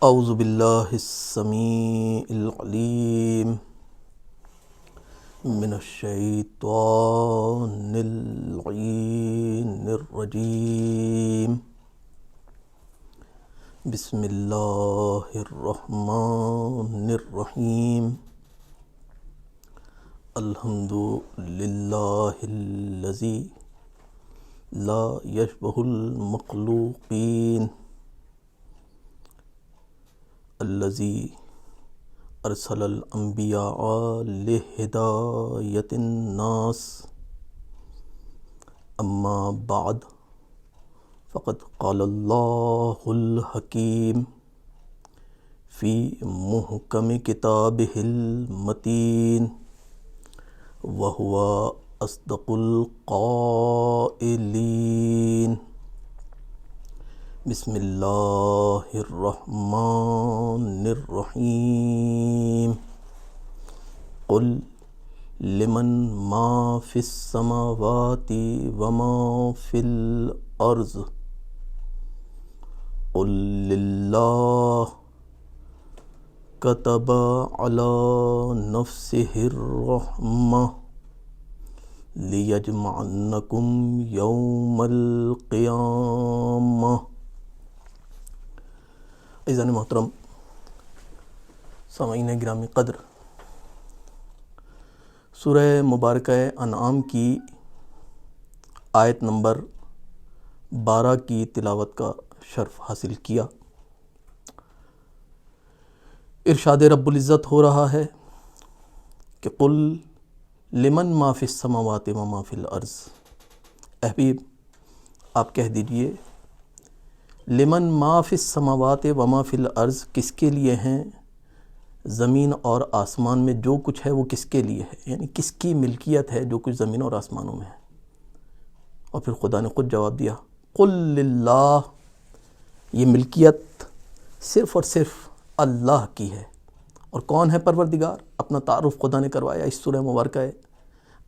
اعوذ باللہ السمیع العلیم من الشیطان اللعین الرجیم بسم اللہ الرحمن الرحیم الحمد للہ الذی لا یشبہ المخلوقین الذی ارسل الانبیاء لہدایت الناس اما بعد فقد قال اللہ الحکیم فی محکم کتابہ المتین وہو اصدق القائلین بسم اللہ الرحمن الرحیم قل لمن ما فی السماوات وما فی الارض قل للہ کتب علی نفسہ الرحمہ لیجمعنکم یوم القیامہ۔ عزیزان محترم، سامعین گرامی قدر، سورہ مبارکہ انعام کی آیت نمبر 12 کی تلاوت کا شرف حاصل کیا۔ ارشاد رب العزت ہو رہا ہے کہ قل لمن ما فی السماوات و ما فی الارض، اے حبیب آپ کہہ دیجئے لمن ما فی السماوات و ما فی الارض، کس کے لیے ہیں زمین اور آسمان میں جو کچھ ہے وہ کس کے لیے ہے، یعنی کس کی ملکیت ہے جو کچھ زمین اور آسمانوں میں ہے۔ اور پھر خدا نے خود جواب دیا قل للہ، یہ ملکیت صرف اور صرف اللہ کی ہے۔ اور کون ہے پروردگار؟ اپنا تعارف خدا نے کروایا اس سورہ مبارکہ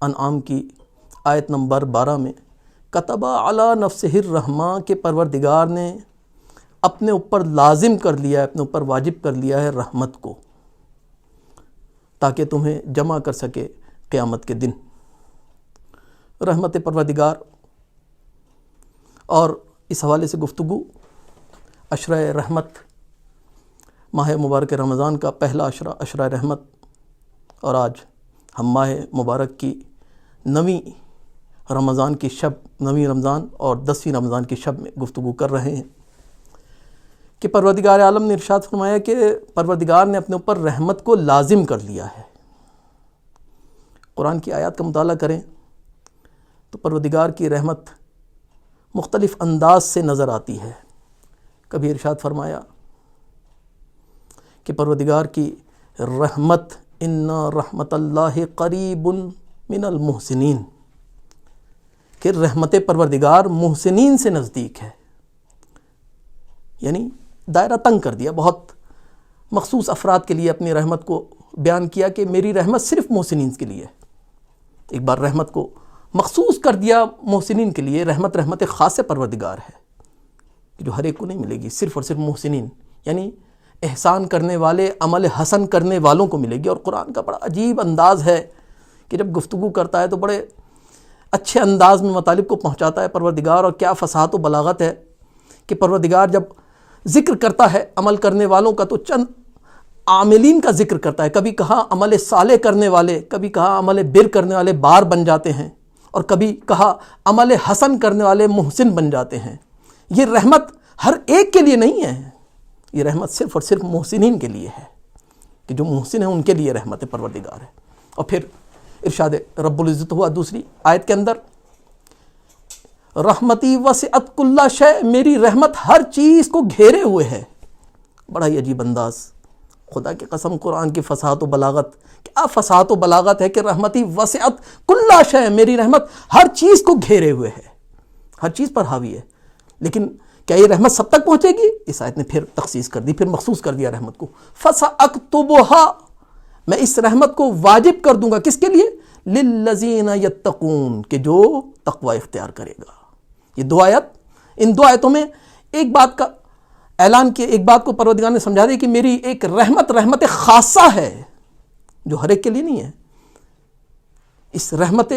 انعام کی آیت نمبر 12 میں۔ کتب علی نفسہ الرحمہ، کے پروردگار نے اپنے اوپر لازم کر لیا ہے، اپنے اوپر واجب کر لیا ہے رحمت کو، تاکہ تمہیں جمع کر سکے قیامت کے دن۔ رحمت پروردگار، اور اس حوالے سے گفتگو عشرہ رحمت، ماہ مبارک رمضان کا پہلا عشرہ رحمت، اور آج ہم ماہ مبارک کی 9ویں رمضان کی شب، 9ویں رمضان اور 10ویں رمضان کی شب میں گفتگو کر رہے ہیں کہ پروردگار عالم نے ارشاد فرمایا کہ پروردگار نے اپنے اوپر رحمت کو لازم کر لیا ہے۔ قرآن کی آیات کا مطالعہ کریں تو پروردگار کی رحمت مختلف انداز سے نظر آتی ہے۔ کبھی ارشاد فرمایا کہ پروردگار کی رحمت ان رحمت اللہ قریب من المحسنین، کہ رحمت پروردگار محسنین سے نزدیک ہے، یعنی دائرہ تنگ کر دیا، بہت مخصوص افراد کے لیے اپنی رحمت کو بیان کیا کہ میری رحمت صرف محسنین کے لیے ہے۔ ایک بار رحمت کو مخصوص کر دیا محسنین کے لیے، رحمت خاص پروردگار ہے جو ہر ایک کو نہیں ملے گی، صرف اور صرف محسنین یعنی احسان کرنے والے، عمل حسن کرنے والوں کو ملے گی۔ اور قرآن کا بڑا عجیب انداز ہے کہ جب گفتگو کرتا ہے تو بڑے اچھے انداز میں مطالب کو پہنچاتا ہے پروردگار، اور کیا فصاحت و بلاغت ہے کہ پروردگار جب ذکر کرتا ہے عمل کرنے والوں کا تو چند عاملین کا ذکر کرتا ہے۔ کبھی کہا عمل صالح کرنے والے، کبھی کہا عمل بر کرنے والے بار بن جاتے ہیں، اور کبھی کہا عمل حسن کرنے والے محسن بن جاتے ہیں۔ یہ رحمت ہر ایک کے لیے نہیں ہے، یہ رحمت صرف اور صرف محسنین کے لیے ہے، کہ جو محسن ہیں ان کے لیے رحمت پروردگار ہے۔ اور پھر ارشاد رب العزت ہوا دوسری آیت کے اندر رحمتی وسعت کل شیء، میری رحمت ہر چیز کو گھیرے ہوئے ہے۔ بڑا ہی عجیب انداز، خدا کی قسم قرآن کی فصاحت و بلاغت، کیا فصاحت و بلاغت ہے کہ رحمتی وسعت کل شیء، میری رحمت ہر چیز کو گھیرے ہوئے ہے، ہر چیز پر حاوی ہے۔ لیکن کیا یہ رحمت سب تک پہنچے گی؟ اس آیت نے پھر تخصیص کر دی، پھر مخصوص کر دیا رحمت کو۔ فَسَأَكْتُبُهَا، میں اس رحمت کو واجب کر دوں گا، کس کے لیے؟ لِلَّذِينَ يَتَّقُونَ، کہ جو تقوی اختیار کرے گا۔ یہ دو آیت، ان دو آیتوں میں ایک بات کا اعلان کیا، ایک بات کو پروردگار نے سمجھا دیا کہ میری ایک رحمت خاصہ ہے جو ہر ایک کے لیے نہیں ہے. اس رحمت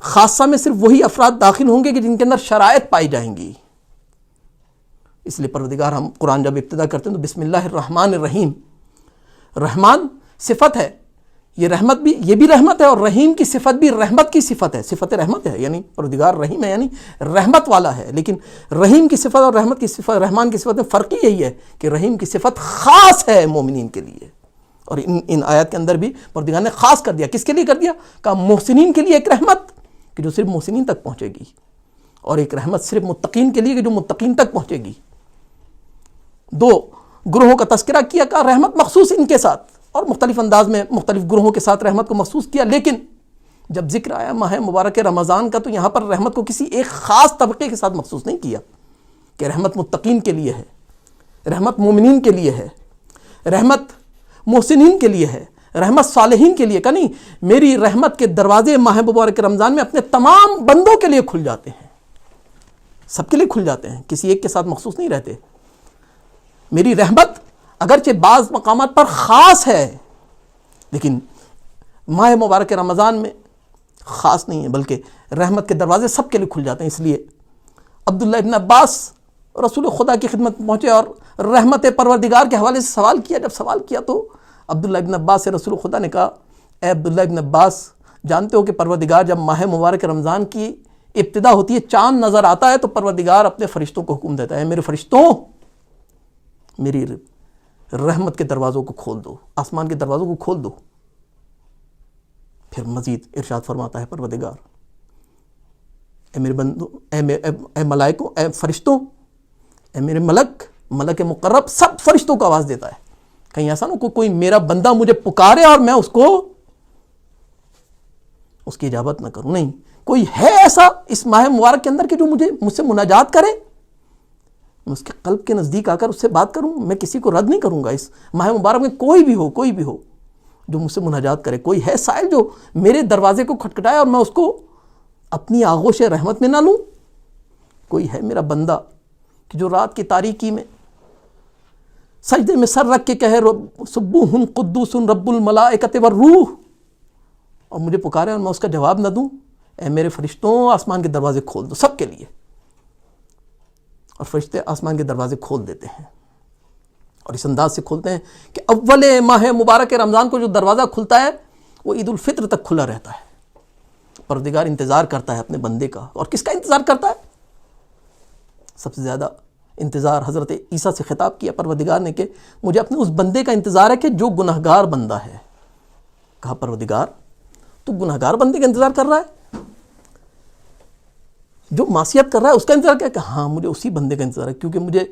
خاصہ میں صرف وہی افراد داخل ہوں گے کہ جن کے اندر شرائط پائی جائیں گی. اس لیے پروردگار، ہم قرآن جب ابتدا کرتے ہیں تو بسم اللہ الرحمن الرحیم، رحمان صفت ہے، یہ رحمت بھی، یہ بھی رحمت ہے، اور رحیم کی صفت بھی رحمت کی صفت ہے، صفت رحمت ہے، یعنی پروردگار رحیم ہے یعنی رحمت والا ہے. لیکن رحیم کی صفت اور رحمت کی صفت، رحمان کی صفت میں فرق ہی یہی ہے کہ رحیم کی صفت خاص ہے مومنین کے لیے. اور ان آیات کے اندر بھی پروردگار نے خاص کر دیا. کس کے لیے کر دیا؟ کہا محسنین کے لیے ایک رحمت کہ جو صرف محسنین تک پہنچے گی، اور ایک رحمت صرف متقین کے لیے کہ جو متقین تک پہنچے گی. دو گروہوں کا تذکرہ کیا، کہا رحمت مخصوص ان کے ساتھ، اور مختلف انداز میں مختلف گروہوں کے ساتھ رحمت کو مخصوص کیا. لیکن جب ذکر آیا ماہ مبارک رمضان کا تو یہاں پر رحمت کو کسی ایک خاص طبقے کے ساتھ مخصوص نہیں کیا کہ رحمت متقین کے لیے ہے، رحمت مومنین کے لیے ہے، رحمت محسنین کے لیے ہے، رحمت صالحین کے لیے. کہ نہیں، میری رحمت کے دروازے ماہ مبارک رمضان میں اپنے تمام بندوں کے لیے کھل جاتے ہیں، سب کے لیے کھل جاتے ہیں، کسی ایک کے ساتھ مخصوص نہیں رہتے. میری رحمت اگرچہ بعض مقامات پر خاص ہے لیکن ماہ مبارک رمضان میں خاص نہیں ہے، بلکہ رحمت کے دروازے سب کے لیے کھل جاتے ہیں. اس لیے عبداللہ ابن عباس رسول خدا کی خدمت میں پہنچے اور رحمت پروردگار کے حوالے سے سوال کیا. جب سوال کیا تو عبداللہ ابن عباس سے رسول خدا نے کہا، اے عبداللہ ابن عباس، جانتے ہو کہ پروردگار جب ماہ مبارک رمضان کی ابتدا ہوتی ہے، چاند نظر آتا ہے تو پروردگار اپنے فرشتوں کو حکم دیتا ہے، میرے فرشتوں میری رحمت کے دروازوں کو کھول دو، آسمان کے دروازوں کو کھول دو. پھر مزید ارشاد فرماتا ہے پروردگار، اے میرے بندوں، اے ملائکوں، اے فرشتوں، اے میرے ملک مقرب، سب فرشتوں کو آواز دیتا ہے. کہیں ایسا نہ کوئی میرا بندہ مجھے پکارے اور میں اس کی اجابت نہ کروں. نہیں، کوئی ہے ایسا اس ماہ مبارک کے اندر کہ جو مجھ سے مناجات کرے، میں اس کے قلب کے نزدیک آ کر اس سے بات کروں. میں کسی کو رد نہیں کروں گا. اس ماہ مبارک میں کوئی بھی ہو جو مجھ سے مناجات کرے. کوئی ہے سائل جو میرے دروازے کو کھٹکھٹائے اور میں اس کو اپنی آغوش رحمت میں نہ لوں؟ کوئی ہے میرا بندہ کہ جو رات کی تاریکی میں سجدے میں سر رکھ کے کہے سبوح قدوس رب الملائکۃ والروح، اور مجھے پکارے اور میں اس کا جواب نہ دوں؟ اے میرے فرشتوں، آسمان کے دروازے کھول دو سب کے لیے. اور فرشتے آسمان کے دروازے کھول دیتے ہیں، اور اس انداز سے کھولتے ہیں کہ اول ماہ مبارک رمضان کو جو دروازہ کھلتا ہے وہ عید الفطر تک کھلا رہتا ہے. پروردگار انتظار کرتا ہے اپنے بندے کا. اور کس کا انتظار کرتا ہے؟ سب سے زیادہ انتظار حضرت عیسیٰ سے خطاب کیا پروردگار نے کہ مجھے اپنے اس بندے کا انتظار ہے کہ جو گنہگار بندہ ہے. کہا پروردگار تو گنہگار بندے کا انتظار کر رہا ہے، جو معصیت کر رہا ہے اس کا انتظار کیا؟ کہ ہاں مجھے اسی بندے کا انتظار ہے، کیونکہ مجھے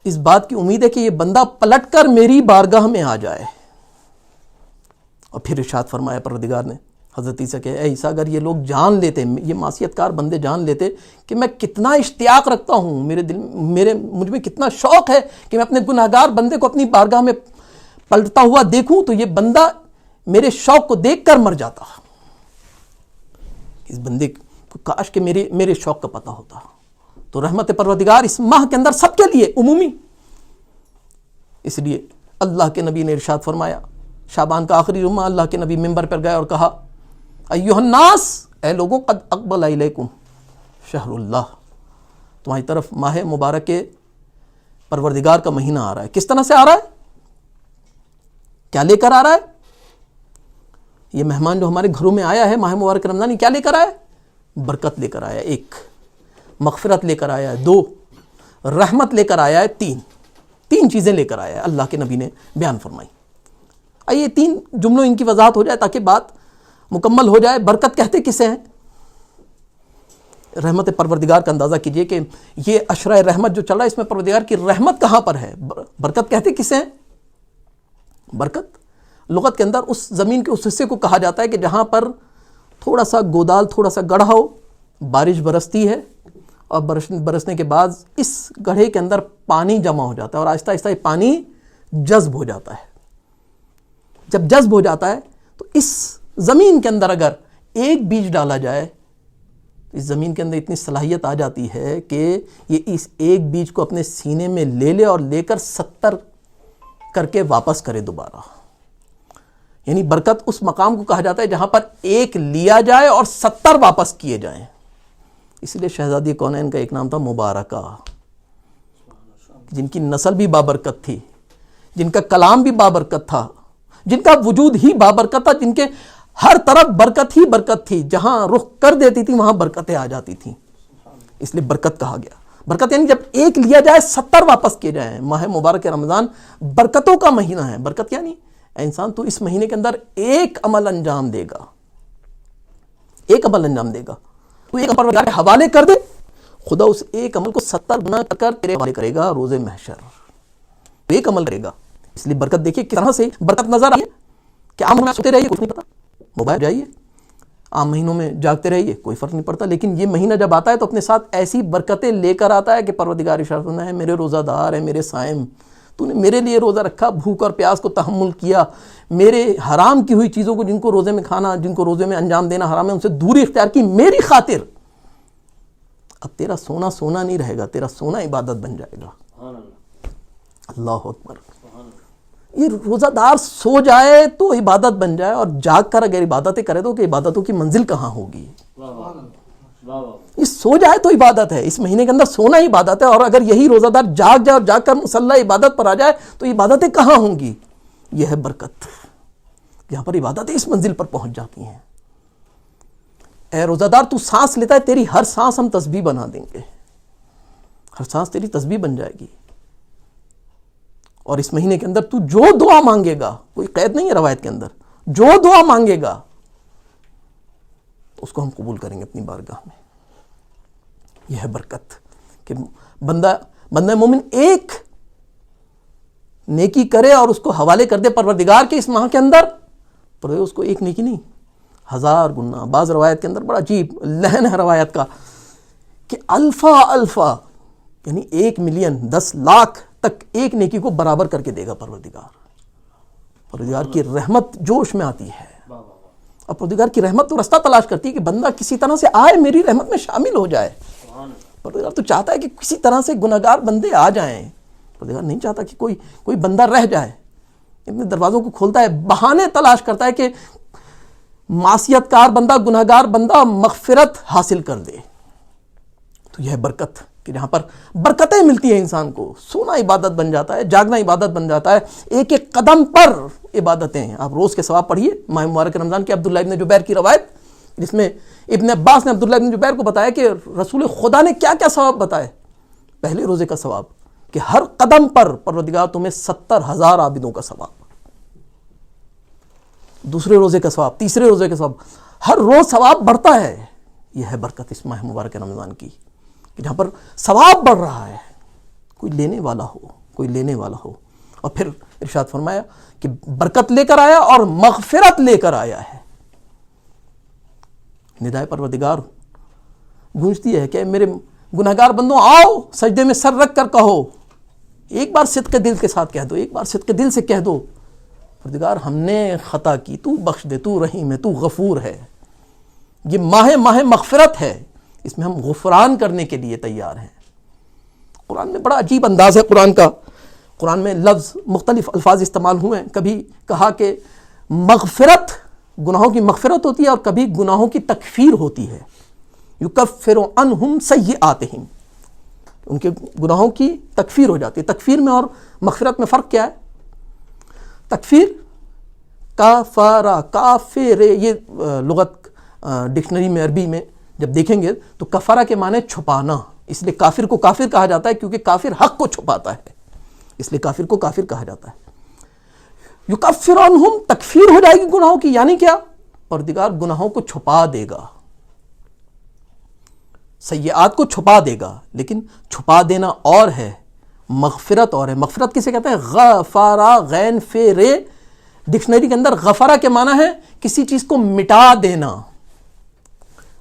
اس بات کی امید ہے کہ یہ بندہ پلٹ کر میری بارگاہ میں آ جائے. اور پھر ارشاد فرمایا پروردگار نے حضرت عیسیٰ کہ اے عیسیٰ، اگر یہ لوگ جان لیتے، یہ معصیت کار بندے جان لیتے کہ میں کتنا اشتیاق رکھتا ہوں، مجھ میں کتنا شوق ہے کہ میں اپنے گناہگار بندے کو اپنی بارگاہ میں پلٹتا ہوا دیکھوں، تو یہ بندہ میرے شوق کو دیکھ کر مر جاتا. اس بندے کو کاش کہ میرے شوق کا پتہ ہوتا. تو رحمت پروردگار اس ماہ کے اندر سب کے لیے عمومی. اس لیے اللہ کے نبی نے ارشاد فرمایا، شعبان کا آخری جمعہ اللہ کے نبی ممبر پر گئے اور کہا، ایھا الناس، اے لوگوں، قد اقبل الیکم شہر اللہ، تمہاری طرف ماہ مبارک کے پروردگار کا مہینہ آ رہا ہے. کس طرح سے آ رہا ہے؟ کیا لے کر آ رہا ہے؟ یہ مہمان جو ہمارے گھروں میں آیا ہے ماہ مبارک رمضان، کیا لے کر آیا ہے؟ برکت لے کر آیا ہے. 1 مغفرت لے کر آیا ہے. 2 رحمت لے کر آیا ہے. 3 چیزیں لے کر آیا ہے، اللہ کے نبی نے بیان فرمائی. آئیے 3 جملوں ان کی وضاحت ہو جائے تاکہ بات مکمل ہو جائے. برکت کہتے کسے ہیں؟ رحمت پروردگار کا اندازہ کیجئے کہ یہ عشرہ رحمت جو چل رہا ہے اس میں پروردگار کی رحمت کہاں پر ہے؟ برکت کہتے کسے ہیں؟ برکت لغت کے اندر اس زمین کے اس حصے کو کہا جاتا ہے کہ جہاں پر تھوڑا سا گودال، تھوڑا سا گڑھا ہو، بارش برستی ہے اور برسنے کے بعد اس گڑھے کے اندر پانی جمع ہو جاتا ہے اور آہستہ آہستہ یہ پانی جذب ہو جاتا ہے. جب جذب ہو جاتا ہے تو اس زمین کے اندر اگر ایک بیج ڈالا جائے اس زمین کے اندر اتنی صلاحیت آ جاتی ہے کہ یہ اس ایک بیج کو اپنے سینے میں لے لے اور لے کر 70 کر کے واپس کرے دوبارہ. یعنی برکت اس مقام کو کہا جاتا ہے جہاں پر ایک لیا جائے اور 70 واپس کیے جائیں. اسی لیے شہزادی کونین کا ایک نام تھا مبارکہ، جن کی نسل بھی بابرکت تھی، جن کا کلام بھی بابرکت تھا، جن کا وجود ہی بابرکت تھا، جن کے ہر طرف برکت ہی برکت تھی، جہاں رخ کر دیتی تھی وہاں برکتیں آ جاتی تھیں. اس لیے برکت کہا گیا. برکت یعنی جب ایک لیا جائے 70 واپس کیے جائیں. ماہ مبارک رمضان برکتوں کا مہینہ ہے. برکت یعنی اے انسان تو اس مہینے کے اندر ایک عمل انجام دے گا، ایک عمل انجام دے گا، تو ایک عمل کے حوالے کر دے، خدا اس ایک عمل کو 70 گنا کر تیرے حوالے کرے گا روز محشر. ایک عمل کرے گا. اس لیے برکت دیکھیے کس طرح سے برکت نظر آئی ہے کہ عام میں سوتے رہیے کچھ نہیں پتا، موبائل جائیے، عام مہینوں میں جاگتے رہیے کوئی فرق نہیں پڑتا، لیکن یہ مہینہ جب آتا ہے تو اپنے ساتھ ایسی برکتیں لے کر آتا ہے کہ پروردگار ارشاد فرماتا ہے میرے روزہ دار ہیں، میرے صائم، تو نے میرے لیے روزہ رکھا، بھوک اور پیاس کو تحمل کیا، میرے حرام کی ہوئی چیزوں کو جن کو روزے میں کھانا، جن کو روزے میں انجام دینا حرام ہے، ان سے دوری اختیار کی میری خاطر. اب تیرا سونا سونا نہیں رہے گا، تیرا سونا عبادت بن جائے گا. اللہ اکبر. یہ روزہ دار سو جائے تو عبادت بن جائے، اور جاگ کر اگر عبادتیں کرے تو کہ عبادتوں کی منزل کہاں ہوگی. یہ سو جائے تو عبادت ہے. اس مہینے کے اندر سونا عبادت ہے، اور اگر یہی روزہ دار جاگ جائے اور جاگ کر مصلی عبادت پر آ جائے تو عبادتیں کہاں ہوں گی. یہ ہے برکت، یہاں پر عبادتیں اس منزل پر پہنچ جاتی ہیں. اے روزہ دار تو سانس لیتا ہے، تیری ہر سانس ہم تسبیح بنا دیں گے، ہر سانس تیری تسبیح بن جائے گی. اور اس مہینے کے اندر تو جو دعا مانگے گا، کوئی قید نہیں ہے روایت کے اندر، جو دعا مانگے گا اس کو ہم قبول کریں گے اپنی بارگاہ میں. یہ ہے برکت کہ بندہ مومن ایک نیکی کرے اور اس کو حوالے کر دے پروردگار کے اس ماہ کے اندر، پر اس کو ایک نیکی نہیں 1000 گنا. بعض روایت کے اندر بڑا عجیب لہن ہے روایت کا کہ الفا یعنی 1 ملین 10 لاکھ تک ایک نیکی کو برابر کر کے دے گا پروردگار. پروردگار کی رحمت جوش میں آتی ہے، اور پروردگار کی رحمت تو رستہ تلاش کرتی ہے کہ بندہ کسی طرح سے آئے میری رحمت میں شامل ہو جائے. پروردگار تو چاہتا ہے کہ کسی طرح سے گناہگار بندے آ جائیں. پروردگار نہیں چاہتا کہ کوئی بندہ رہ جائے. اپنے دروازوں کو کھولتا ہے، بہانے تلاش کرتا ہے کہ معصیت کار بندہ، گناہگار بندہ مغفرت حاصل کر دے. تو یہ ہے برکت کہ جہاں پر برکتیں ملتی ہیں انسان کو. سونا عبادت بن جاتا ہے، جاگنا عبادت بن جاتا ہے، ایک ایک قدم پر عبادتیں ہیں. آپ روز کے ثواب پڑھیے. ماہ مبارک رمضان کے عبداللہ ابن جبیر کی روایت، جس میں ابن عباس نے عبداللہ ابن جبیر کو بتایا کہ رسول خدا نے کیا کیا ثواب بتائے. پہلے روزے کا ثواب کہ ہر قدم پر پروردگار تمہیں 70,000 عابدوں کا ثواب. دوسرے روزے کا ثواب، تیسرے روزے کا ثواب، ہر روز ثواب بڑھتا ہے. یہ ہے برکت اس ماہ مبارک رمضان کی کہ جہاں پر ثواب بڑھ رہا ہے. کوئی لینے والا ہو، کوئی لینے والا ہو. اور پھر ارشاد فرمایا کہ برکت لے کر آیا اور مغفرت لے کر آیا ہے. ندائے پروردگار گونجتی ہے کہ میرے گناہگار بندوں آؤ، سجدے میں سر رکھ کر کہو، ایک بار صدق دل کے ساتھ کہہ دو، ایک بار صدق دل سے کہہ دو پروردگار ہم نے خطا کی، تو بخش دے، تو رحیم ہے، تو غفور ہے. یہ ماہ مغفرت ہے، اس میں ہم غفران کرنے کے لیے تیار ہیں. قرآن میں بڑا عجیب انداز ہے قرآن کا. قرآن میں لفظ مختلف الفاظ استعمال ہوئے ہیں. کبھی کہا کہ مغفرت گناہوں کی مغفرت ہوتی ہے، اور کبھی گناہوں کی تکفیر ہوتی ہے. یکفر عنہم سیئاتہم، ان کے گناہوں کی تکفیر ہو جاتی ہے. تکفیر میں اور مغفرت میں فرق کیا ہے؟ تکفیر کافارہ، کافر، یہ لغت ڈکشنری میں عربی میں جب دیکھیں گے تو کفارہ کے معنی چھپانا. اس لیے کافر کو کافر کہا جاتا ہے کیونکہ کافر حق کو چھپاتا ہے، اس لیے کافر کو کافر کہا جاتا ہے. یکفر عنہم، تکفیر ہو جائے گی گناہوں کی. یعنی کیا؟ پروردگار گناہوں کو چھپا دے گا، سیئات کو چھپا دے گا. لیکن چھپا دینا اور ہے، مغفرت اور ہے. مغفرت کسے کہتے ہیں؟ غفارہ، غین فے رے. ڈکشنری کے اندر غفارہ کے معنی ہے کسی چیز کو مٹا دینا.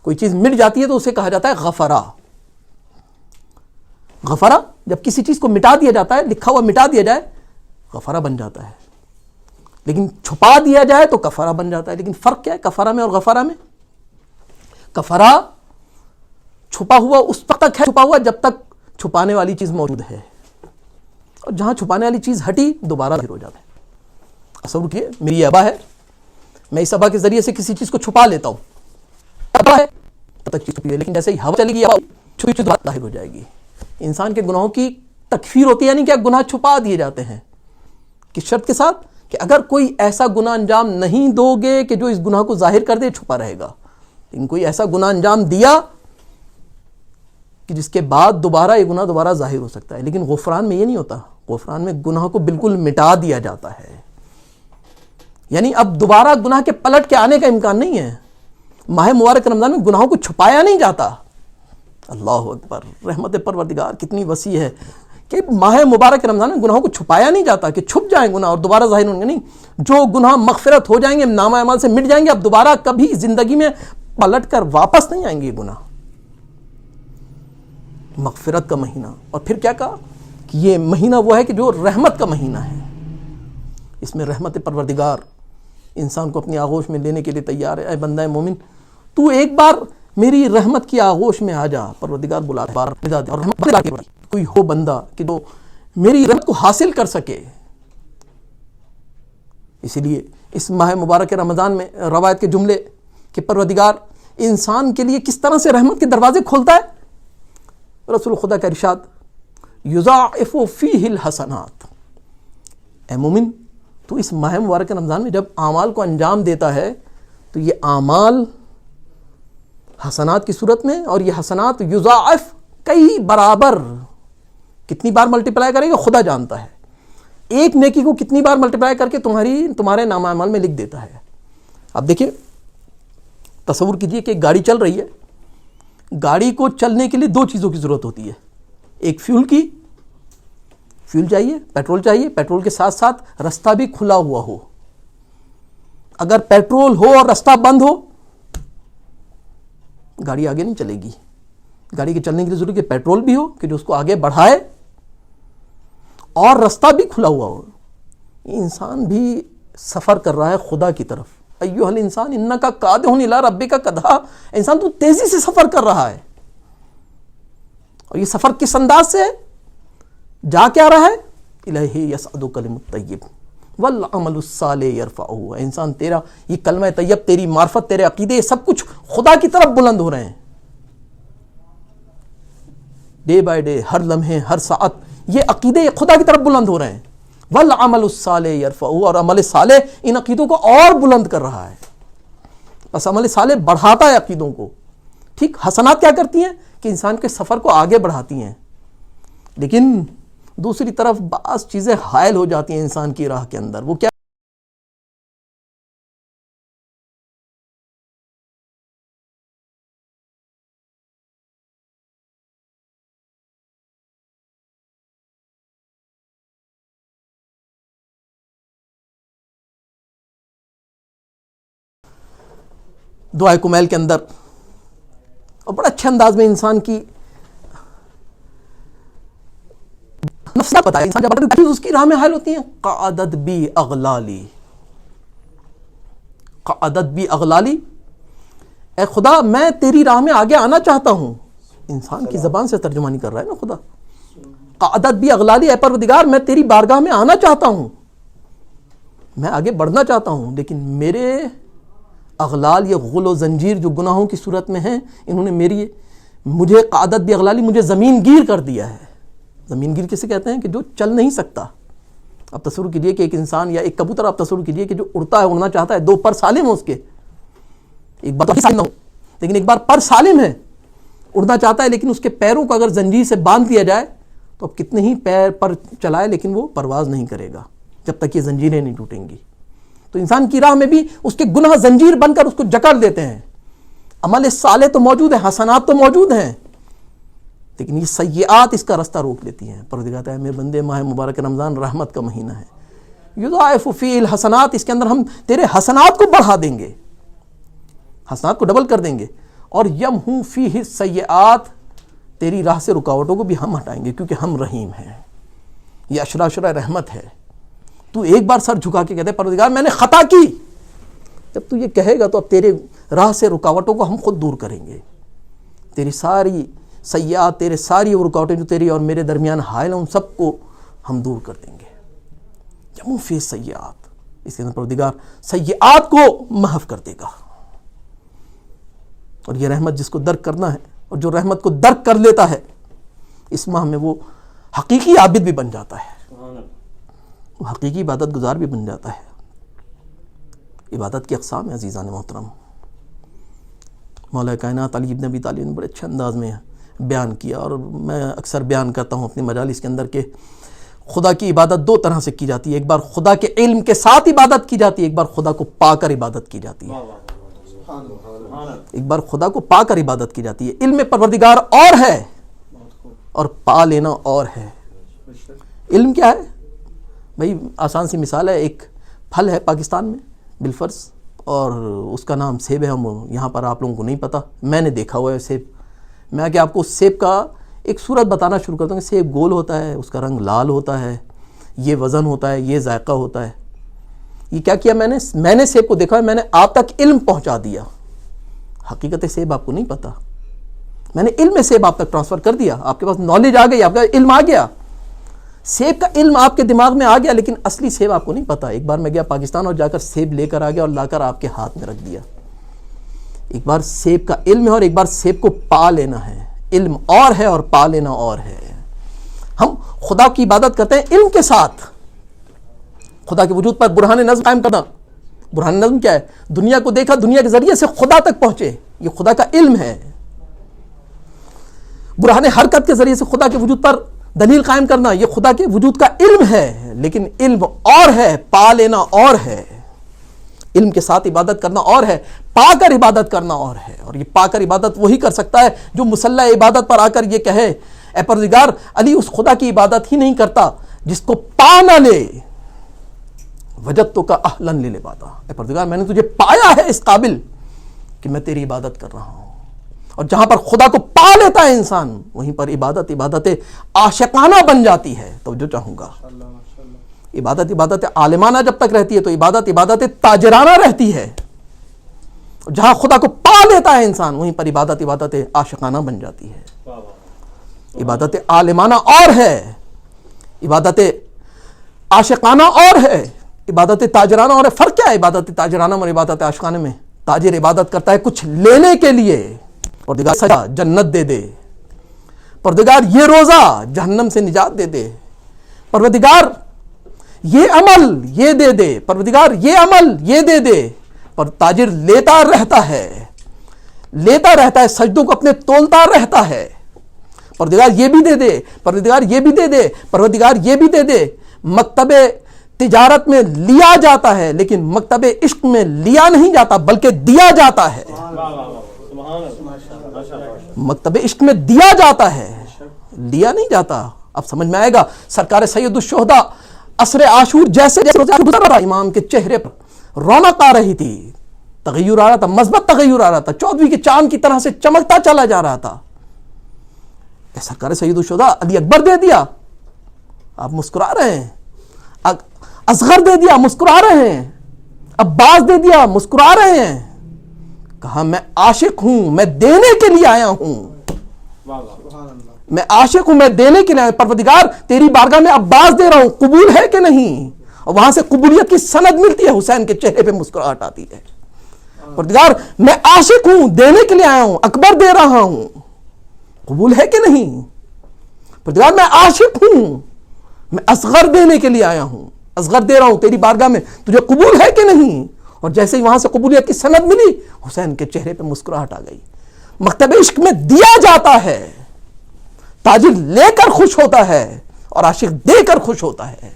کوئی چیز مٹ جاتی ہے تو اسے کہا جاتا ہے غفرہ. غفرہ جب کسی چیز کو مٹا دیا جاتا ہے، لکھا ہوا مٹا دیا جائے، غفرہ بن جاتا ہے. لیکن چھپا دیا جائے تو کفارہ بن جاتا ہے. لیکن فرق کیا ہے کفارہ میں اور غفرہ میں؟ کفارہ چھپا ہوا اس وقت تک ہے چھپا ہوا جب تک چھپانے والی چیز موجود ہے، اور جہاں چھپانے والی چیز ہٹی دوبارہ ظاہر ہو جاتا ہے۔ تصور کیے میری ابا ہے، میں اس ابا کے ذریعے سے کسی چیز کو چھپا لیتا ہوں، ابا ہے تب تک چیز چھپی ہے، لیکن جیسے ہی ہوا چلے گی ابا چھپی چھپی ظاہر ہو جائے گی۔ انسان کے گناہوں کی تکفیر ہوتی ہے، یعنی کہ گناہ چھپا دیے جاتے ہیں، کس شرط کے ساتھ کہ اگر کوئی ایسا گناہ انجام نہیں دو گے کہ جو اس گناہ کو ظاہر کر دے، چھپا رہے گا، لیکن کوئی ایسا گناہ انجام دیا کہ جس کے بعد دوبارہ یہ گناہ دوبارہ ظاہر ہو سکتا ہے۔ لیکن غفران میں یہ نہیں ہوتا، غفران میں گناہ کو بالکل مٹا دیا جاتا ہے، یعنی اب دوبارہ گناہ کے پلٹ کے آنے کا امکان نہیں ہے۔ ماہ مبارک رمضان میں گناہوں کو چھپایا نہیں جاتا۔ اللہ اکبر، رحمت پروردگار کتنی وسیع ہے کہ ماہ مبارک رمضان میں گناہوں کو چھپایا نہیں جاتا کہ چھپ جائیں گناہ اور دوبارہ ظاہر ہوں گے، نہیں، جو گناہ مغفرت ہو جائیں گے، نامہ اعمال سے مٹ جائیں گے، اب دوبارہ کبھی زندگی میں پلٹ کر واپس نہیں آئیں گے یہ گناہ۔ مغفرت کا مہینہ، اور پھر کیا کہا کہ یہ مہینہ وہ ہے کہ جو رحمت کا مہینہ ہے، اس میں رحمت پروردگار انسان کو اپنی آغوش میں لینے کے لیے تیار ہے۔ اے بندہ مومن، تو ایک بار میری رحمت کی آغوش میں آ جا، پروردگار بلا بار اور رحمت کوئی ہو بندہ کہ جو میری رحمت کو حاصل کر سکے۔ اسی لیے اس ماہ مبارک رمضان میں روایت کے جملے کہ پروردگار انسان کے لیے کس طرح سے رحمت کے دروازے کھولتا ہے، رسول خدا کا ارشاد یضاعف فیہ الحسنات۔ اے مومن، تو اس ماہ مبارک رمضان میں جب اعمال کو انجام دیتا ہے تو یہ اعمال حسنات کی صورت میں، اور یہ حسنات یضاعف کئی برابر کتنی بار ملٹیپلائی کرے گا خدا جانتا ہے، ایک نیکی کو کتنی بار ملٹیپلائی کر کے تمہارے نامہ اعمال میں لکھ دیتا ہے۔ اب دیکھیں، تصور کیجئے کہ ایک گاڑی چل رہی ہے، گاڑی کو چلنے کے لیے دو چیزوں کی ضرورت ہوتی ہے، ایک فیول چاہیے، پیٹرول چاہیے، پیٹرول کے ساتھ ساتھ رستہ بھی کھلا ہوا ہو۔ اگر پیٹرول ہو اور رستہ بند ہو، گاڑی آگے نہیں چلے گی۔ گاڑی کے چلنے کے لیے ضروری ہے کہ پیٹرول بھی ہو کہ جو اس کو آگے بڑھائے، اور رستہ بھی کھلا ہوا ہو۔ انسان بھی سفر کر رہا ہے خدا کی طرف۔ ایھا الانسان انک کادح الی ربک کدحا، انسان تو تیزی سے سفر کر رہا ہے، اور یہ سفر کس انداز سے ہے؟ جا کیا رہا ہے؟ الیہ یصعد کلم الطیب والعمل الصالح یرفعہ۔ انسان تیرا یہ کلمہ طیب، تیری معرفت، تیرے عقیدے، یہ سب کچھ خدا کی طرف بلند ہو رہے ہیں، ڈے بائی ڈے، ہر لمحے، ہر ساعت یہ عقیدے خدا کی طرف بلند ہو رہے ہیں۔ والعمل الصالح یرفعہ، اور عمل صالح ان عقیدوں کو اور بلند کر رہا ہے۔ بس عمل صالح بڑھاتا ہے عقیدوں کو، ٹھیک۔ حسنات کیا کرتی ہیں کہ انسان کے سفر کو آگے بڑھاتی ہیں، لیکن دوسری طرف بعض چیزیں حائل ہو جاتی ہیں انسان کی راہ کے اندر۔ وہ کیا؟ دعائے کمیل کے اندر اور بڑا اچھے انداز میں انسان کی نفسیات بتایا، انسان جب اس کی راہ میں حائل ہوتی ہیں۔ قعدت بی اغلالی، قعدت بی اغلالی، اے خدا میں تیری راہ میں آگے آنا چاہتا ہوں۔ انسان کی زبان سے ترجمہ نہیں کر رہا ہے نا خدا۔ قعدت بی اغلالی، اے پروردگار میں تیری بارگاہ میں آنا چاہتا ہوں، میں آگے بڑھنا چاہتا ہوں، لیکن میرے اغلال، یہ غل و زنجیر جو گناہوں کی صورت میں ہیں، انہوں نے مجھے قعدت بی اغلالی، مجھے زمین گیر کر دیا ہے۔ زمین گیر کسے کہتے ہیں؟ کہ جو چل نہیں سکتا۔ اب تصور کیجئے کہ ایک انسان یا ایک کبوتر، آپ تصور کیجئے کہ جو اڑتا ہے، اڑنا چاہتا ہے، دو پر سالم ہو اس کے، ایک بار تو سالم نہ ہو، لیکن ایک بار پر سالم ہے، اڑنا چاہتا ہے، لیکن اس کے پیروں کو اگر زنجیر سے باندھ دیا جائے تو اب کتنے ہی پیر پر چلائے لیکن وہ پرواز نہیں کرے گا جب تک یہ زنجیریں نہیں ٹوٹیں گی۔ تو انسان کی راہ میں بھی اس کے گناہ زنجیر بن کر اس کو جکڑ دیتے ہیں۔ عمل صالح تو موجود ہے، حسنات تو موجود ہیں، لیکن یہ سیئات اس کا رستہ روک لیتی ہیں۔ پروردگار کہتا ہے میرے بندے، ماہ مبارک رمضان رحمت کا مہینہ ہے، یضاعف فیہ الحسنات، اس کے اندر ہم تیرے حسنات کو بڑھا دیں گے، حسنات کو ڈبل کر دیں گے، اور یمحو فیہ السیئات، تیری راہ سے رکاوٹوں کو بھی ہم ہٹائیں گے، کیونکہ ہم رحیم ہیں۔ یہ اشرا رحمت ہے۔ تو ایک بار سر جھکا کے کہتے ہیں پروردگار میں نے خطا کی، جب تو یہ کہے گا تو اب تیرے راہ سے رکاوٹوں کو ہم خود دور کریں گے، تیری ساری سیئات، تیرے ساری رکاوٹیں جو تیری اور میرے درمیان حائل ہیں، ان سب کو ہم دور کر دیں گے. یمحو فی السیئات، اس کے اندر پروردگار سیئات کو محو کر دے گا. اور یہ رحمت جس کو درک کرنا ہے، اور جو رحمت کو درک کر لیتا ہے، اس ماہ میں وہ حقیقی عابد بھی بن جاتا ہے، وہ حقیقی عبادت گزار بھی بن جاتا ہے. عبادت کی اقسام ہیں عزیزان محترم. مولا کائنات علی ابن ابی طالب نے بڑے اچھے انداز میں بیان کیا، اور میں اکثر بیان کرتا ہوں اپنی مجالس کے اندر کہ خدا کی عبادت دو طرح سے کی جاتی ہے. ایک بار خدا کے علم کے ساتھ عبادت کی جاتی ہے، ایک بار خدا کو پا کر عبادت کی جاتی ہے. ایک بار خدا کو پا کر عبادت کی جاتی ہے. علم پروردگار اور ہے اور پا لینا اور ہے. علم کیا ہے بھائی؟ آسان سی مثال ہے. ایک پھل ہے پاکستان میں بالفرض، اور اس کا نام سیب ہے. ہم یہاں پر آپ لوگوں کو نہیں پتا، میں نے دیکھا ہوا ہے سیب. میں آ کے آپ کو سیب کا ایک صورت بتانا شروع کرتا ہوں کہ سیب گول ہوتا ہے، اس کا رنگ لال ہوتا ہے، یہ وزن ہوتا ہے، یہ ذائقہ ہوتا ہے. یہ کیا کیا میں نے سیب کو دیکھا ہے، میں نے آپ تک علم پہنچا دیا. حقیقت سیب آپ کو نہیں پتا، میں نے علم سیب آپ تک ٹرانسفر کر دیا. آپ کے پاس نالج آ گئی، آپ کا علم آ گیا، سیب کا علم آپ کے دماغ میں آ گیا، لیکن اصلی سیب آپ کو نہیں پتا. ایک بار میں گیا پاکستان اور جا کر سیب لے کر آ گیا اور لا کر آپ کے ہاتھ میں رکھ دیا. ایک بار سیب کا علم ہے اور ایک بار سیب کو پا لینا ہے. علم اور ہے اور پا لینا اور ہے. ہم خدا کی عبادت کرتے ہیں علم کے ساتھ. خدا کے وجود پر برہان نظم قائم کرنا. برہان نظم کیا ہے؟ دنیا کو دیکھا، دنیا کے ذریعے سے خدا تک پہنچے، یہ خدا کا علم ہے. برہان حرکت کے ذریعے سے خدا کے وجود پر دلیل قائم کرنا، یہ خدا کے وجود کا علم ہے. لیکن علم اور ہے، پا لینا اور ہے. علم کے ساتھ عبادت کرنا اور ہے، پا کر عبادت کرنا اور ہے. اور یہ پا کر عبادت وہی کر سکتا ہے جو مصلی عبادت پر آ کر یہ کہے اے پروردگار، علی اس خدا کی عبادت ہی نہیں کرتا جس کو پا نہ لے. وجدتک اہلا للعبادہ، اے پروردگار میں نے تجھے پایا ہے اس قابل کہ میں تیری عبادت کر رہا ہوں. اور جہاں پر خدا کو پا لیتا ہے انسان، وہیں پر عبادت عاشقانہ بن جاتی ہے. توجہ چاہوں گا، عبادت عالمانہ جب تک رہتی ہے تو عبادت تاجرانہ رہتی ہے. جہاں خدا کو پا لیتا ہے انسان، وہیں پر عبادت عاشقانہ بن جاتی ہے. عبادت عالمانہ اور ہے، عبادت عاشقانہ اور ہے، عبادت تاجرانہ اور ہے. فرق کیا ہے عبادت تاجرانہ اور عبادت عاشقانہ میں؟ تاجر عبادت کرتا ہے کچھ لینے کے لیے، پروردگار سجا جنت دے دے، پروردگار یہ روزہ جہنم سے نجات دے دے، پروردگار یہ عمل یہ دے دے، پروردگار یہ عمل یہ دے دے. پر تاجر لیتا رہتا ہے، سجدوں کو اپنے تولتا رہتا ہے. پروردگار یہ بھی دے دے، پروردگار یہ بھی دے دے، پروردگار یہ بھی دے دے. مکتب تجارت میں لیا جاتا ہے، لیکن مکتب عشق میں لیا نہیں جاتا بلکہ دیا جاتا ہے. مکتب عشق میں دیا جاتا ہے، لیا نہیں جاتا. اب سمجھ میں آئے گا. سرکار سید الشہداء عصر عاشور جیسے گزر رہا، امام کے چہرے پر رونق آ رہی تھی، تغیر آ رہا تھا، مثبت تغیر آ رہا تھا، 14ویں کے چاند کی طرح سے چمکتا چلا جا رہا تھا. سرکار سید الشہداء علی اکبر دے دیا، آپ مسکرا رہے ہیں. اصغر دے دیا، مسکرا رہے ہیں. عباس دے دیا، مسکرا رہے ہیں. کہا میں عاشق ہوں، میں دینے کے لیے آیا ہوں. میں عاشق ہوں، میں دینے کے لیے آیا. پروردگار تیری بارگاہ میں عباس دے رہا ہوں، قبول ہے کہ نہیں؟ اور وہاں سے قبولیت کی سند ملتی ہے. حسین کے چہرے پہ مسکراہٹ آتی ہے. پروردگار میں عاشق ہوں، دینے کے لیے آیا ہوں، اکبر دے رہا ہوں، قبول ہے کہ نہیں؟ پروردگار میں عاشق ہوں، میں اصغر دینے کے لیے آیا ہوں، اصغر دے رہا ہوں تیری بارگاہ میں، تجھے قبول ہے کہ نہیں؟ اور جیسے ہی وہاں سے قبولیت کی سند ملی، حسین کے چہرے پہ مسکراہٹ آ گئی. مکتب عشق میں دیا جاتا ہے، تاجر لے کر خوش ہوتا ہے اور عاشق دے کر خوش ہوتا ہے.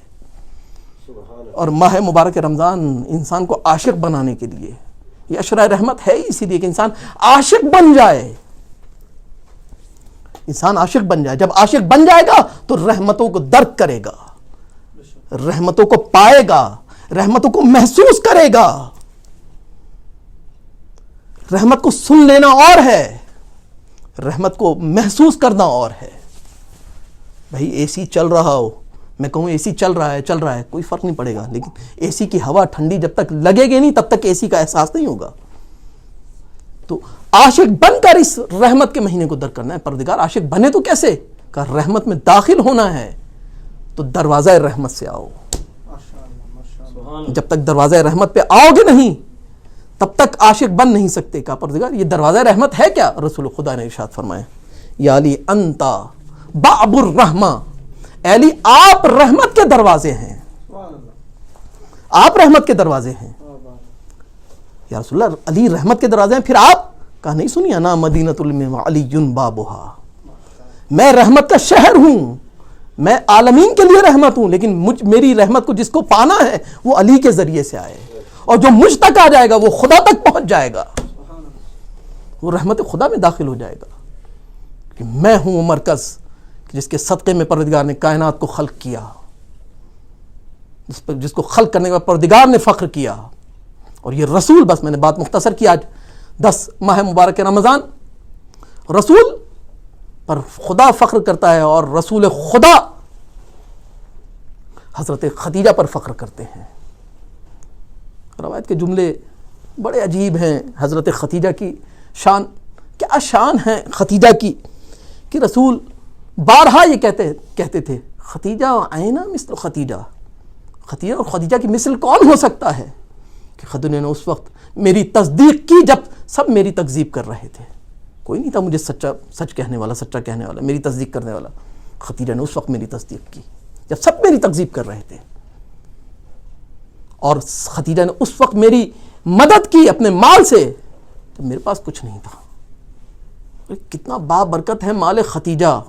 اور ماہ مبارک رمضان انسان کو عاشق بنانے کے لیے، یہ اشرۂ رحمت ہے اسی لیے کہ انسان عاشق بن جائے. انسان عاشق بن جائے. جب عاشق بن جائے گا تو رحمتوں کو درک کرے گا، رحمتوں کو پائے گا، رحمتوں کو محسوس کرے گا. رحمت کو سن لینا اور ہے، رحمت کو محسوس کرنا اور ہے. بھائی اے سی چل رہا ہو، میں کہوں اے سی چل رہا ہے، کوئی فرق نہیں پڑے گا، لیکن اے سی کی ہوا ٹھنڈی جب تک لگے گی نہیں تب تک اے سی کا احساس نہیں ہوگا. تو عاشق بن کر اس رحمت کے مہینے کو در کرنا ہے. پروردگار عاشق بنے تو کیسے؟ کہ رحمت میں داخل ہونا ہے تو دروازہ رحمت سے آؤ. جب تک دروازہ رحمت پہ آؤ گے نہیں تب تک عاشق بن نہیں سکتے. کہا پروردگار یہ دروازہ رحمت ہے کیا؟ رسول خدا نے ارشاد فرمایا یا علی انتا باب الرحمہ، اے علی آپ رحمت کے دروازے ہیں، آپ رحمت کے دروازے ہیں. یا رسول اللہ علی رحمت کے دروازے ہیں، پھر آپ؟ کہا نہیں سنیا نا مدینۃ العلم علی بابھا، میں رحمت کا شہر ہوں، میں عالمین کے لیے رحمت ہوں، لیکن میری رحمت کو جس کو پانا ہے وہ علی کے ذریعے سے آئے، اور جو مجھ تک آ جائے گا وہ خدا تک پہنچ جائے گا، وہ رحمت خدا میں داخل ہو جائے گا. کہ میں ہوں وہ مرکز جس کے صدقے میں پروردگار نے کائنات کو خلق کیا، جس کو خلق کرنے کے بعد پروردگار نے فخر کیا. اور یہ رسول، بس میں نے بات مختصر کی، آج 10 ماہ مبارک رمضان رسول پر خدا فخر کرتا ہے، اور رسول خدا حضرت خدیجہ پر فخر کرتے ہیں. روایت کے جملے بڑے عجیب ہیں. حضرت خدیجہ کی شان، کیا شان ہے خدیجہ کی، کہ رسول بارہا یہ کہتے تھے خدیجہ عینا مثل خدیجہ، خدیجہ اور خدیجہ کی مثل کون ہو سکتا ہے. کہ خدیجہ نے اس وقت میری تصدیق کی جب سب میری تکذیب کر رہے تھے، کوئی نہیں تھا مجھے سچ کہنے والا، سچا کہنے والا، میری تصدیق کرنے والا. خدیجہ نے اس وقت میری تصدیق کی جب سب میری تکذیب کر رہے تھے، اور خدیجہ نے اس وقت میری مدد کی اپنے مال سے جب میرے پاس کچھ نہیں تھا. کتنا بابرکت ہے مال خدیجہ،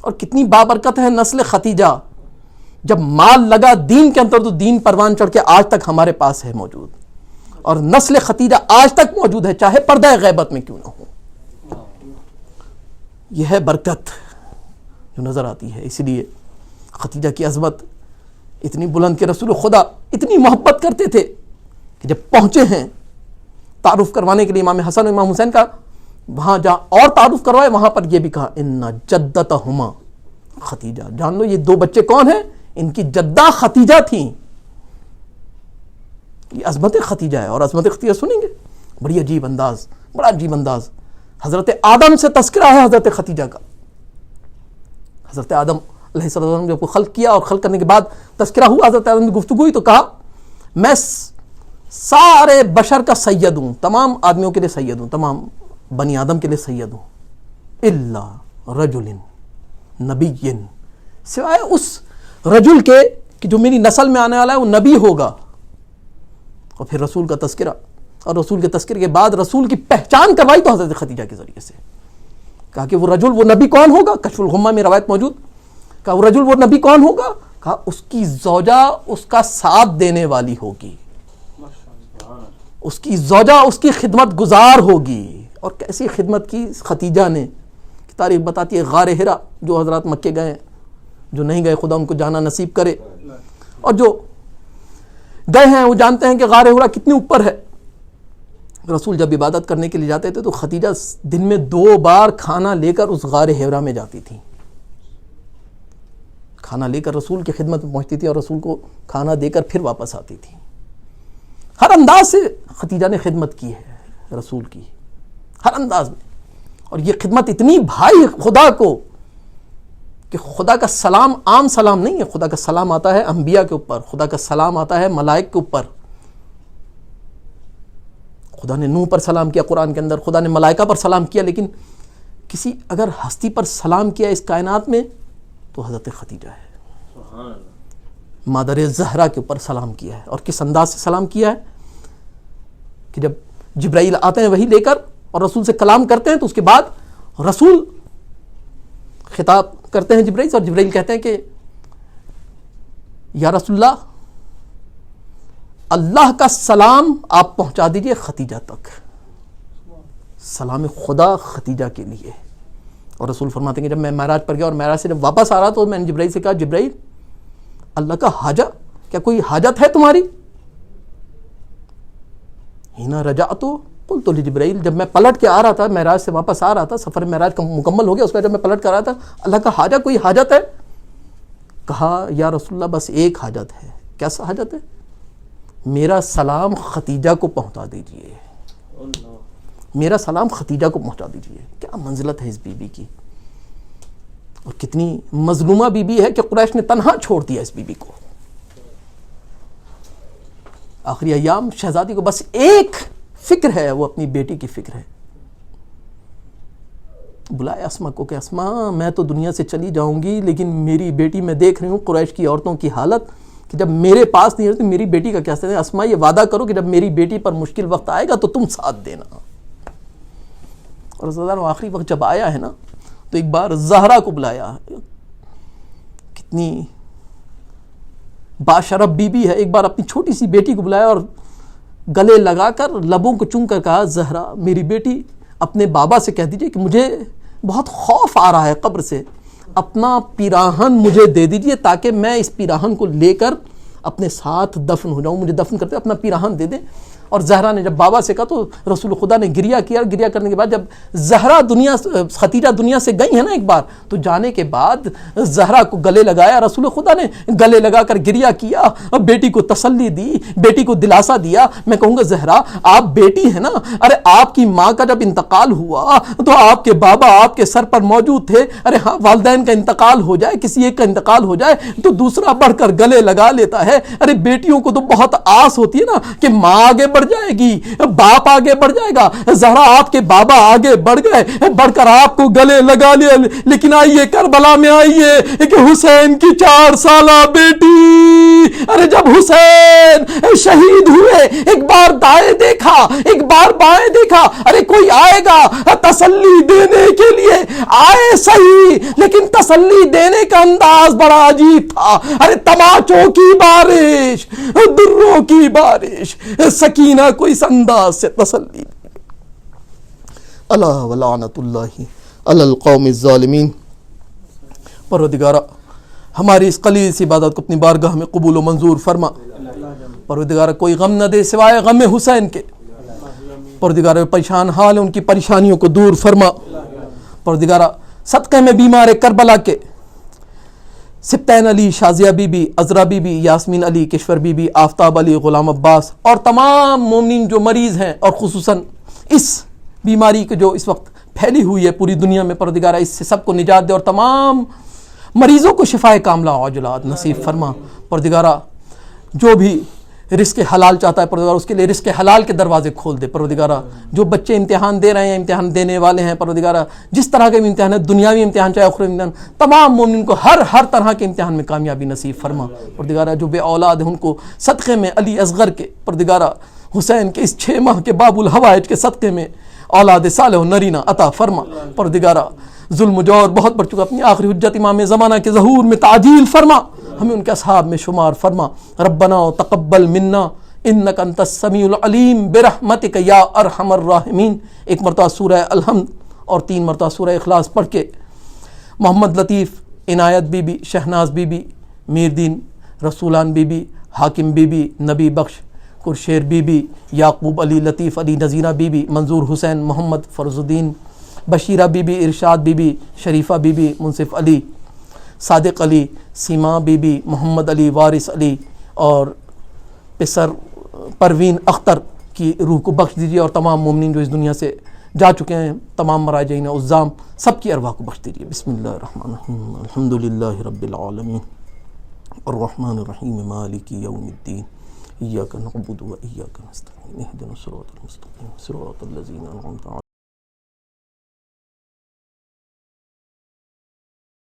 اور کتنی بابرکت ہے نسل خدیجہ. جب مال لگا دین کے اندر تو دین پروان چڑھ کے آج تک ہمارے پاس ہے موجود، اور نسل خدیجہ آج تک موجود ہے، چاہے پردہ غیبت میں کیوں نہ ہو. یہ ہے برکت جو نظر آتی ہے. اسی لیے خدیجہ کی عظمت اتنی بلند کہ رسول خدا اتنی محبت کرتے تھے کہ جب پہنچے ہیں تعارف کروانے کے لیے امام حسن و امام حسین کا، وہاں جہاں اور تعارف کروائے وہاں پر یہ بھی کہا ان جدتہما خدیجہ، جان لو یہ 2 بچے کون ہیں، ان کی جدہ خدیجہ تھیں. یہ عظمت خدیجہ ہے. اور عظمت خدیجہ سنیں گے، بڑی عجیب انداز، بڑا عجیب انداز. حضرت آدم سے تذکرہ ہے حضرت خدیجہ کا. حضرت آدم علیہ السلام نے جب کو خلق کیا اور خلق کرنے کے بعد تذکرہ ہوا، حضرت آدم کی گفتگو ہوئی تو کہا میں سارے بشر کا سید ہوں، تمام آدمیوں کے لیے سید ہوں، تمام بنی آدم کے لیے سید ہوں، الا رجل نبی، سوائے اس رجل کے کہ جو میری نسل میں آنے والا ہے وہ نبی ہوگا. اور پھر رسول کا تذکرہ، اور رسول کے تذکرے کے بعد رسول کی پہچان کروائی تو حضرت خدیجہ کے ذریعے سے. کہا کہ وہ رجل، وہ نبی کون ہوگا؟ کشف الغمہ میں روایت موجود. کہا وہ رجل، وہ نبی کون ہوگا؟ کہا اس کی زوجہ اس کا ساتھ دینے والی ہوگی، اس کی زوجہ اس کی خدمت گزار ہوگی. اور کیسی خدمت کی خدیجہ نے، تاریخ بتاتی ہے. غار ہرا، جو حضرات مکے گئے، جو نہیں گئے خدا ان کو جانا نصیب کرے، اور جو گئے ہیں وہ جانتے ہیں کہ غار ہرا کتنی اوپر ہے. رسول جب عبادت کرنے کے لیے جاتے تھے تو خدیجہ دن میں 2 بار کھانا لے کر اس غار ہرا میں جاتی تھی. کھانا لے کر رسول کی خدمت میں پہنچتی تھی اور رسول کو کھانا دے کر پھر واپس آتی تھی. ہر انداز سے خدیجہ نے خدمت کی ہے رسول کی، ہر انداز میں. اور یہ خدمت اتنی بھائی خدا کو کہ خدا کا سلام عام سلام نہیں ہے. خدا کا سلام آتا ہے انبیاء کے اوپر، خدا کا سلام آتا ہے ملائک کے اوپر. خدا نے نوح پر سلام کیا قرآن کے اندر، خدا نے ملائکہ پر سلام کیا، لیکن کسی اگر ہستی پر سلام کیا اس کائنات میں تو حضرت خدیجہ ہے. مادر زہرا کے اوپر سلام کیا ہے. اور کس انداز سے سلام کیا ہے کہ جب جبرائیل آتے ہیں وہی لے کر اور رسول سے کلام کرتے ہیں تو اس کے بعد رسول خطاب کرتے ہیں جبرائیل سے، اور جبرائیل کہتے ہیں کہ یا رسول اللہ، اللہ کا سلام آپ پہنچا دیجئے خدیجہ تک. سلام خدا خدیجہ کے لیے. اور رسول فرماتے ہیں کہ جب میں معراج پر گیا اور معراج سے جب واپس آ رہا تو میں نے جبرائیل سے کہا جبرائیل، اللہ کا حاجہ، کیا کوئی حاجت ہے تمہاری؟ ہینا رجعت قلت لجبرائیل، جب میں پلٹ کے آ رہا تھا، معراج سے واپس آ رہا تھا، سفر معراج کا مکمل ہو گیا، اس کا جب میں پلٹ کر آ رہا تھا، اللہ کا حاجہ، کوئی حاجت ہے؟ کہا یا رسول اللہ بس ایک حاجت ہے. کیا حاجت ہے؟ میرا سلام خدیجہ کو پہنچا دیجئے. میرا سلام ختیجہ کو پہنچا دیجیے. کیا منزلت ہے اس بی بی کی, اور کتنی مظلومہ بی بی ہے کہ قریش نے تنہا چھوڑ دیا اس بی بی کو. آخری ایام شہزادی کو بس ایک فکر ہے, وہ اپنی بیٹی کی فکر ہے. بلائے اسما کو کہ اسما میں تو دنیا سے چلی جاؤں گی, لیکن میری بیٹی, میں دیکھ رہی ہوں قریش کی عورتوں کی حالت کہ جب میرے پاس نہیں رہتی میری بیٹی کا کیا سکتے ہیں. اسما یہ وعدہ کرو کہ جب میری بیٹی پر مشکل وقت آئے گا تو تم ساتھ دینا. اور رسول اللہ آخری وقت جب آیا ہے نا تو ایک بار زہرا کو بلایا, کتنی باشرف بی بی ہے, ایک بار اپنی چھوٹی سی بیٹی کو بلایا اور گلے لگا کر لبوں کو چوم کر کہا زہرا میری بیٹی اپنے بابا سے کہہ دیجئے کہ مجھے بہت خوف آ رہا ہے قبر سے, اپنا پیراہن مجھے دے دیجئے تاکہ میں اس پیراہن کو لے کر اپنے ساتھ دفن ہو جاؤں, مجھے دفن کرتے اپنا پیراہن دے دیں. اور زہرا نے جب بابا سے کہا تو رسول خدا نے گریہ کیا, اور گریہ کرنے کے بعد جب زہرا ختیجہ دنیا سے گئی ہے نا ایک بار, تو جانے کے بعد زہرا کو گلے لگایا, رسول خدا نے گلے لگا کر گریہ کیا اور بیٹی کو تسلی دی, بیٹی کو دلاسا دیا. میں کہوں گا زہرا آپ بیٹی ہیں نا, ارے آپ کی ماں کا جب انتقال ہوا تو آپ کے بابا آپ کے سر پر موجود تھے. ارے ہاں والدین کا انتقال ہو جائے, کسی ایک کا انتقال ہو جائے تو دوسرا بڑھ کر گلے لگا لیتا ہے. ارے بیٹیوں کو تو بہت آس ہوتی ہے نا کہ ماں آگے بڑھ جائے گی, باپ آگے بڑھ جائے گا. زہرا آپ کے بابا آگے بڑھ گئے, بڑھ کر آپ کو گلے لگا لیا. لیکن آئیے کربلا میں آئیے کہ حسین کی 4 سالہ بیٹی, ارے جب حسین شہید ہوئے ایک بار دائیں دیکھا, ایک بار بائیں دیکھا, ارے کوئی آئے گا تسلی دینے کے لیے, آئے صحیح لیکن تسلی دینے کا انداز بڑا عجیب تھا. ارے تماچوں کی بارش, دروں کی بارش, سکینہ کو اس انداز سے تسلی. اللہ ولعنت اللہ علی القوم الظالمین. پروردگارہ ہماری اس قلیل سی عبادت کو اپنی بارگاہ میں قبول و منظور فرما. پروردگارہ کوئی غم نہ دے سوائے غم حسین کے. پروردگارہ پریشان حال ہیں ان کی پریشانیوں کو دور فرما. پروردگارہ صدقے میں بیمار کربلا کے سبطین علی, شازیہ بی بی, عذرا بی بی, یاسمین علی, کشور بی بی, آفتاب علی, غلام عباس اور تمام مومنین جو مریض ہیں, اور خصوصاً اس بیماری کے جو اس وقت پھیلی ہوئی ہے پوری دنیا میں, پروردگارہ اس سے سب کو نجات دے اور تمام مریضوں کو شفائے کاملہ عاجلہ نصیب فرما. پروردگارہ جو بھی رزق حلال چاہتا ہے پروردگارہ اس کے لیے رزق حلال کے دروازے کھول دے. پروردگارہ جو بچے امتحان دے رہے ہیں, امتحان دینے والے ہیں, پروردگارہ جس طرح کے امتحان ہے, دنیاوی امتحان چاہے اخروی امتحان, تمام مومنین کو ہر طرح کے امتحان میں کامیابی نصیب فرما. پروردگارہ جو بے اولاد ہیں ان کو صدقے میں علی اصغر کے, پروردگارہ حسین کے اس 6 ماہ کے باب الحوائج کے صدقے میں اولاد صالح و نرینہ عطا فرما. پروردگارہ ظلم و جور بہت بڑھ چکا, اپنی آخری حجت امام زمانہ کے ظہور میں تعجیل فرما, ہمیں ان کے اصحاب میں شمار فرما. ربنا تقبل منا انک انت السمیع العلیم برحمتک یا ارحم الراحمین. ایک مرتبہ سورہ الحمد اور 3 مرتبہ سورہ اخلاص پڑھ کے محمد لطیف, عنایت بی بی, شہناز بی بی, میر دین, رسولان بی بی, حاکم بی بی, نبی بخش, کرشیر بی بی, یعقوب علی, لطیف علی, نذیرہ بی بی, منظور حسین, محمد فرز الدین, بشیرہ بی بی, ارشاد بی بی, شریفہ بی بی, منصف علی, صادق علی, سیما بی بی, محمد علی, وارث علی اور پسر پروین اختر کی روح کو بخش دیجیے, اور تمام مومنین جو اس دنیا سے جا چکے ہیں, تمام مراجعین عظام, سب کی ارواح کو بخش دیجیے. بسم اللہ الرحمن الرحیم, الحمدللہ رب العالمین, الرحمن الرحیم, مالک یوم الدین, ایاک نعبد و ایاک نستعین, اہدنا الصراط المستقیم, صراط الذین انعمت علیہم